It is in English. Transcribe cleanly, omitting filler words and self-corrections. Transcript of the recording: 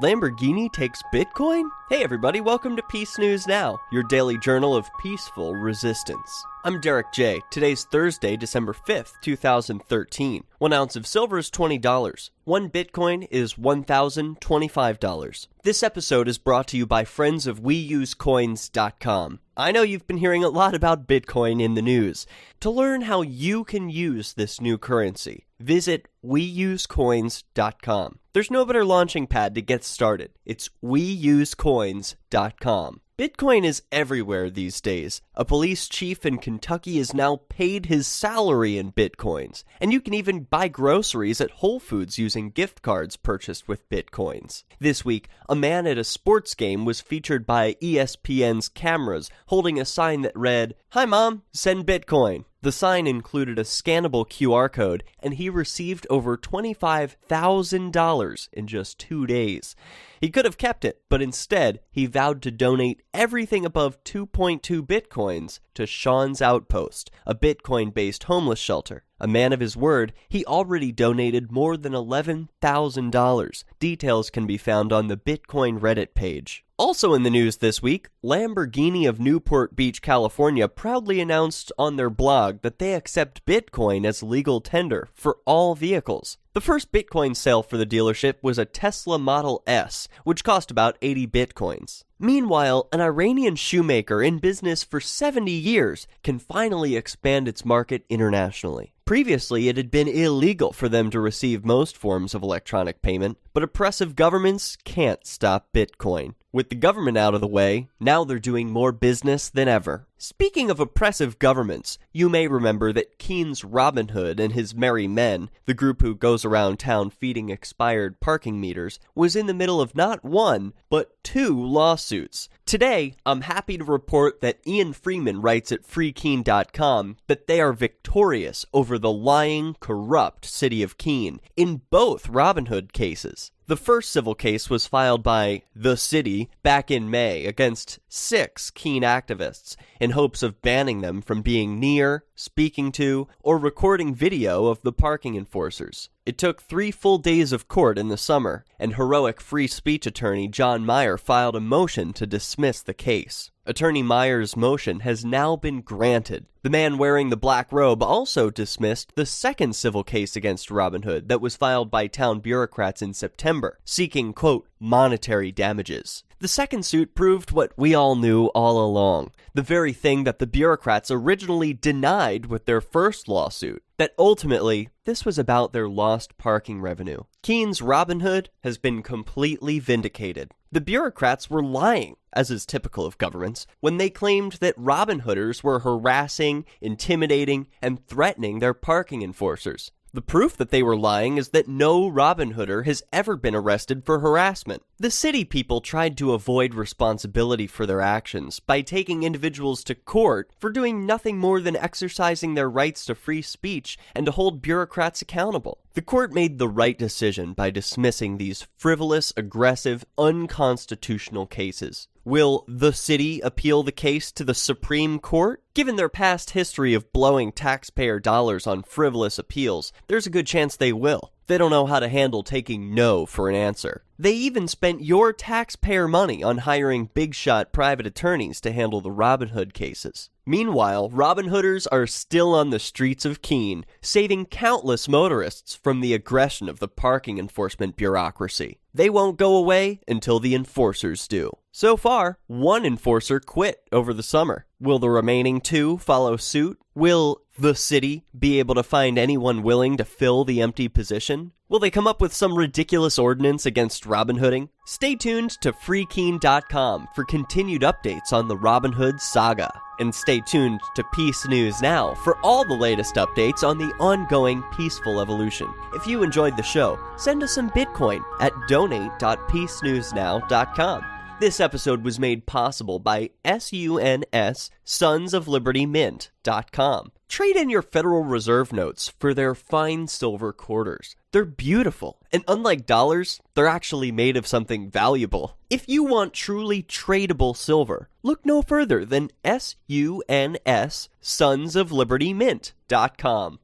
Lamborghini takes Bitcoin? Hey everybody, welcome to Peace News Now, your daily journal of peaceful resistance. I'm Derek J. Today's Thursday, December 5th, 2013. 1 ounce of silver is $20. 1 Bitcoin is $1,025. This episode is brought to you by friends of WeUseCoins.com. I know you've been hearing a lot about Bitcoin in the news. To learn how you can use this new currency, visit WeUseCoins.com. There's no better launching pad to get started. It's WeUseCoins.com. Bitcoin is everywhere these days. A police chief in Kentucky is now paid his salary in Bitcoins. And you can even buy groceries at Whole Foods using gift cards purchased with Bitcoins. This week, a man at a sports game was featured by ESPN's cameras holding a sign that read, "Hi Mom, send Bitcoin." The sign included a scannable QR code, and he received over $25,000 in just 2 days. He could have kept it, but instead, he vowed to donate everything above 2.2 Bitcoins to Sean's Outpost, a Bitcoin-based homeless shelter. A man of his word, he already donated more than $11,000. Details can be found on the Bitcoin Reddit page. Also in the news this week, Lamborghini of Newport Beach, California proudly announced on their blog that they accept Bitcoin as legal tender for all vehicles. The first Bitcoin sale for the dealership was a Tesla Model S, which cost about 80 Bitcoins. Meanwhile, an Iranian shoemaker in business for 70 years can finally expand its market internationally. Previously, it had been illegal for them to receive most forms of electronic payment, but oppressive governments can't stop Bitcoin. With the government out of the way, now they're doing more business than ever. Speaking of oppressive governments, you may remember that Keene's Robin Hood and his Merry Men, the group who goes around town feeding expired parking meters, was in the middle of not one, but 2 lawsuits. Today, I'm happy to report that Ian Freeman writes at freekeene.com that they are victorious over the lying, corrupt city of Keene in both Robin Hood cases. The first civil case was filed by the city back in May against 6 Keene activists in hopes of banning them from being near, speaking to, or recording video of the parking enforcers. It took 3 full days of court in the summer, and heroic free speech attorney John Meyer filed a motion to dismiss the case. Attorney Meyer's motion has now been granted. The man wearing the black robe also dismissed the second civil case against Robin Hood that was filed by town bureaucrats in September, seeking, quote, monetary damages. The second suit proved what we all knew all along, the very thing that the bureaucrats originally denied with their first lawsuit, that ultimately this was about their lost parking revenue. Keene's Robin Hood has been completely vindicated. The bureaucrats were lying, as is typical of governments, when they claimed that Robin Hooders were harassing, intimidating, and threatening their parking enforcers. The proof that they were lying is that no Robin Hooder has ever been arrested for harassment. The city people tried to avoid responsibility for their actions by taking individuals to court for doing nothing more than exercising their rights to free speech and to hold bureaucrats accountable. The court made the right decision by dismissing these frivolous, aggressive, unconstitutional cases. Will the city appeal the case to the Supreme Court? Given their past history of blowing taxpayer dollars on frivolous appeals, there's a good chance they will. They don't know how to handle taking no for an answer. They even spent your taxpayer money on hiring big-shot private attorneys to handle the Robin Hood cases. Meanwhile, Robin Hooders are still on the streets of Keene, saving countless motorists from the aggression of the parking enforcement bureaucracy. They won't go away until the enforcers do. So far, 1 enforcer quit over the summer. Will the remaining 2 follow suit? Will the city be able to find anyone willing to fill the empty position? Will they come up with some ridiculous ordinance against Robin Hooding? Stay tuned to freekeene.com for continued updates on the Robin Hood saga. And stay tuned to Peace News Now for all the latest updates on the ongoing peaceful evolution. If you enjoyed the show, send us some Bitcoin at donate.peacenewsnow.com. This episode was made possible by sonsoflibertymint.com. Trade in your Federal Reserve notes for their fine silver quarters. They're beautiful, and unlike dollars, they're actually made of something valuable. If you want truly tradable silver, look no further than sonsoflibertymint.com.